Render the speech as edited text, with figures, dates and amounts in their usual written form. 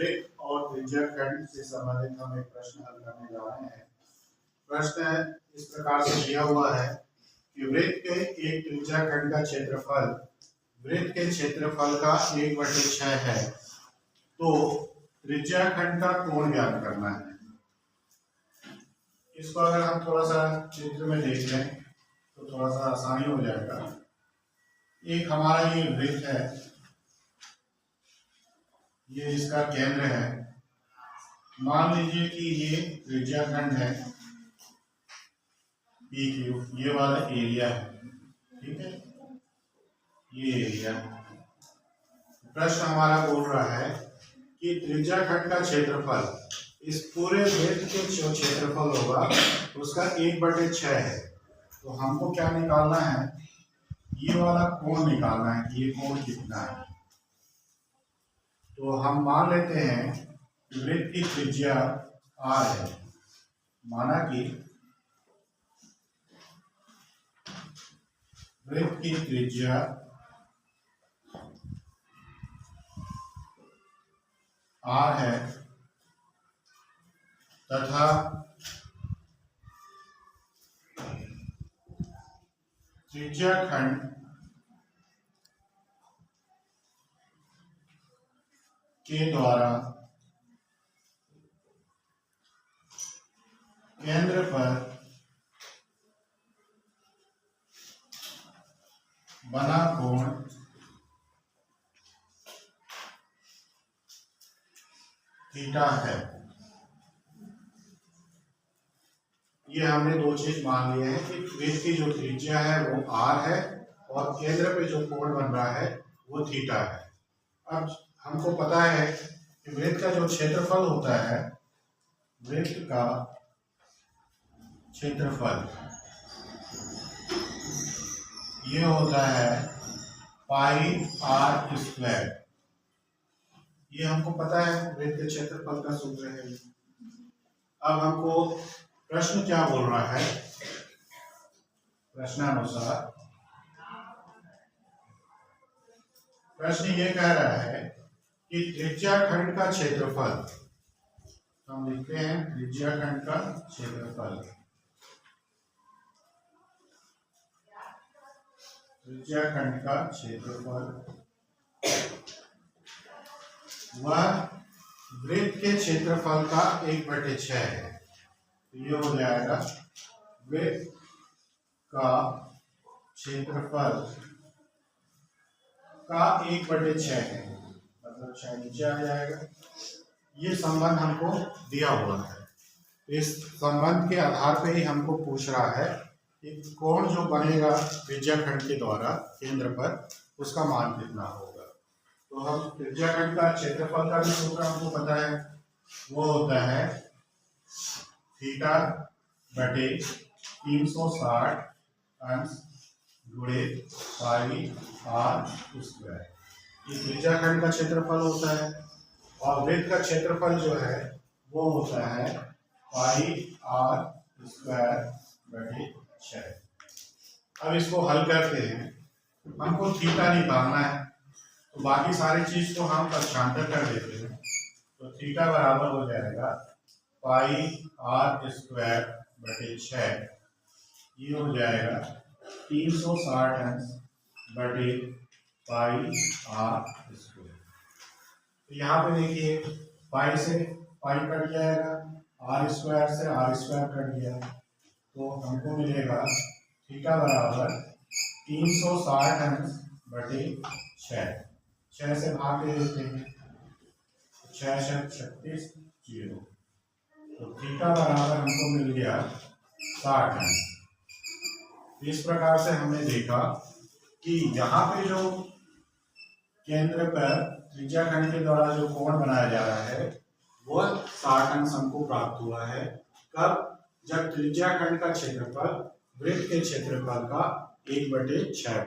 वृत्त और त्रिज्या खंड से संबंधित हम एक प्रश्न हल करने जा रहे हैं। प्रश्न इस प्रकार से दिया हुआ है कि वृत्त के एक त्रिज्या खंड का क्षेत्रफल वृत्त के क्षेत्रफल का 1/6 है, तो त्रिज्या खंड का कोण ज्ञात करना है। इसको अगर हम थोड़ा सा चित्र में देख लें तो थोड़ा सा आसानी हो जाएगा। एक हमारा ये वृत्त है, ये इसका केंद्र है। मान लीजिए कि ये त्रिज्या खंड है PQ, ये वाला एरिया है, ठीक है, ये एरिया। प्रश्न हमारा बोल रहा है कि त्रिज्या खंड का क्षेत्रफल इस पूरे वृत्त के जो क्षेत्रफल होगा उसका 1/6 है। तो हमको क्या निकालना है, ये वाला कोण निकालना है कि ये कोण कितना है। तो हम मान लेते हैं कि वृत्त की त्रिज्या r है। माना कि वृत्त की त्रिज्या r है तथा त्रिज्या खंड के द्वारा केंद्र पर बना कोण थीटा है। ये हमने दो चीज मान लिए हैं कि वृत्त की जो त्रिज्या है वो r है और केंद्र पे जो कोण बन रहा है वो थीटा है। अब हमको पता है कि वृत्त का जो क्षेत्रफल होता है, वृत्त का क्षेत्रफल ये होता है पाई r²। ये हमको पता है वृत्त के क्षेत्रफल का सूत्र है। अब हमको प्रश्न क्या बोल रहा है, प्रश्नानुसार प्रश्न ये कह रहा है कि त्रिज्या खंड का क्षेत्रफल, हम लिखते हैं त्रिज्या खंड का क्षेत्रफल, त्रिज्या खंड का क्षेत्रफल वह वृत्त के क्षेत्रफल का 1/6 है। तो ये हो जाएगा वृत्त का क्षेत्रफल का 1/6 है, मतलब 6 नीचे आ जाएगा। ये संबंध हमको दिया हुआ है। इस संबंध के आधार पे ही हमको पूछ रहा है कि कोण जो बनेगा त्रिज्या खंड के द्वारा केंद्र पर उसका मान कितना होगा। तो हम त्रिज्या खंड का क्षेत्रफल का भी सूत्र हमको पता है, वो होता है θ/360 अंश गुणे पाई r²। ये त्रिज्या खंड का क्षेत्रफल होता है और वृत्त का क्षेत्रफल जो है वो होता है पाई r²/6। अब इसको हल करते हैं, हमको थीटा निकालना है, तो बाकी सारी चीज को हम पक्षांतर कर देते हैं। तो थीटा बराबर हो जाएगा पाई r²/6। ये हो जाएगा 360 अंश बटे पाई r²। तो यहाँ पे देखिए पाई से पाई कट जाएगा, r² से r² कट गया, तो हमको मिलेगा थीटा बराबर 360 अंश बटे 6। 6 से भाग दे देते हैं, 6×36 0। तो थीटा बराबर हमको मिल गया 60 अंश। इस प्रकार से हमने देखा कि यहाँ पे जो केंद्र पर त्रिज्या खंड के द्वारा जो कोण बनाया जा रहा है वो 60 अंश हमको प्राप्त हुआ है। कब? जब त्रिज्या खंड का क्षेत्रफल वृत्त के क्षेत्रफल का 1/6